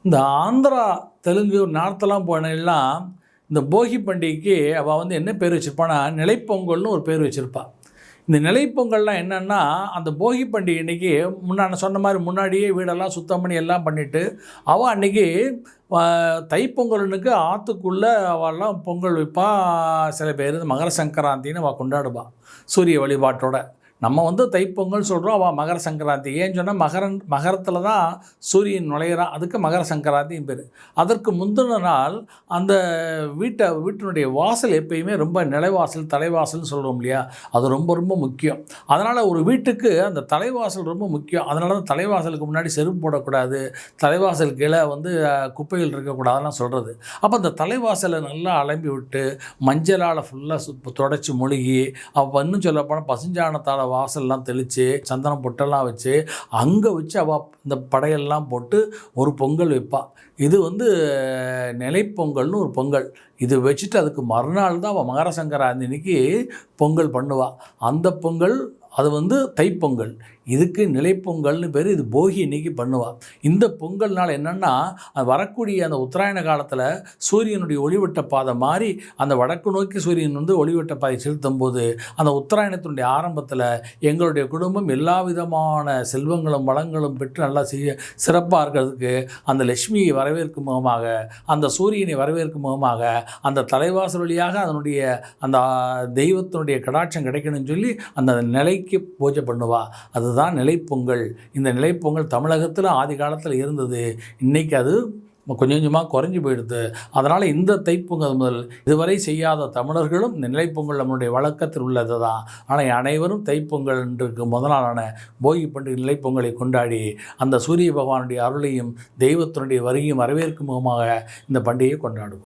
இந்த ஆந்திரா, தெலுங்கு நார்த்தெல்லாம் போனெல்லாம் இந்த போகி பண்டிகைக்கு அவள் வந்து என்ன பேர் வச்சுருப்பான்னா, நிலைப்பொங்கல்னு ஒரு பேர் வச்சுருப்பாள். இந்த நிலைப்பொங்கல்லாம் என்னென்னா, அந்த போகி பண்டிகை அன்றைக்கி நான் சொன்ன மாதிரி முன்னாடியே வீடெல்லாம் சுத்தம் பண்ணி எல்லாம் பண்ணிவிட்டு, அவள் அன்றைக்கி தைப்பொங்கலுக்கு ஆற்றுக்குள்ளே அவள்லாம் பொங்கல் வைப்பா. சில பேர் மகர சங்கராந்தின்னு அவள் கொண்டாடுவாள் சூரிய வழிபாட்டோட. நம்ம வந்து தைப்பொங்கல் சொல்கிறோம், அவள் மகர சங்கராந்தி. ஏன்னு சொன்னால் மகரத்தில் தான் சூரியன் நுழையிறான், அதுக்கு மகர சங்கராந்தியும் பேர். அதற்கு முந்தின நாள் அந்த வீட்டினுடைய வாசல் எப்பயுமே ரொம்ப நிலைவாசல் தலைவாசல்னு சொல்கிறோம் இல்லையா, அது ரொம்ப ரொம்ப முக்கியம். அதனால் ஒரு வீட்டுக்கு அந்த தலைவாசல் ரொம்ப முக்கியம். அதனால தான் தலைவாசலுக்கு முன்னாடி செருப்பு போடக்கூடாது, தலைவாசல் கீழே வந்து குப்பைகள் இருக்கக்கூடாதுலாம் சொல்கிறது. அப்போ அந்த தலைவாசலை நல்லா அலம்பி விட்டு மஞ்சளால் ஃபுல்லாக தொடச்சி மொழிகி, அப்போ இன்னும் சொல்லப்போனால் பசுஞ்சாணத்தால் வாசல்லாம் தெளித்து சந்தனம் பொட்டெல்லாம் வச்சு அங்கே வச்சு அவள் இந்த படையெல்லாம் போட்டு ஒரு பொங்கல் வைப்பாள். இது வந்து நிலைப்பொங்கல்னு ஒரு பொங்கல். இது வச்சுட்டு அதுக்கு மறுநாள் தான் அவள் மகர சங்கராந்தி அன்னைக்கு பொங்கல் பண்ணுவாள். அந்த பொங்கல் அது வந்து தைப்பொங்கல். இதுக்கு நிலைப்பொங்கல்னு பேர். இது போகி இன்றைக்கி பண்ணுவாள். இந்த பொங்கல்னால் என்னென்னா, வரக்கூடிய அந்த உத்தராயண காலத்தில் சூரியனுடைய ஒளிவட்ட பாதை மாறி அந்த வடக்கு நோக்கி சூரியன் வந்து ஒளிவட்ட பாதை செலுத்தும் போது அந்த உத்தராயணத்தினுடைய ஆரம்பத்தில் எங்களுடைய குடும்பம் எல்லா விதமான செல்வங்களும் வளங்களும் பெற்று நல்லா சிறப்பாக இருக்கிறதுக்கு அந்த லட்சுமியை வரவேற்கும் முகமாக, அந்த சூரியனை வரவேற்கும் முகமாக, அந்த தலைவாசல் வழியாக அதனுடைய அந்த தெய்வத்தினுடைய கடாட்சம் கிடைக்கணும்னு சொல்லி அந்த நிலைக்கு பூஜை பண்ணுவா. அதுதான் நிலைப்பொங்கல். இந்த நிலைப்பொங்கல் தமிழகத்தில் ஆதி காலத்தில் இருந்தது. இன்றைக்கி அது கொஞ்சம் கொஞ்சமாக குறைஞ்சி போயிடுது. அதனால் இந்த தைப்பொங்கல் முதல் இதுவரை செய்யாத தமிழர்களும் இந்த நிலைப்பொங்கல் நம்மளுடைய வழக்கத்தில் உள்ளது தான். ஆனால் அனைவரும் தைப்பொங்கல் என்று முதல் நாளான போகி பண்டிகை நிலைப்பொங்கலை கொண்டாடி அந்த சூரிய பகவானுடைய அருளையும் தெய்வத்தினுடைய வருகையும் வரவேற்கும் முகமாக இந்த பண்டிகையை கொண்டாடுவோம்.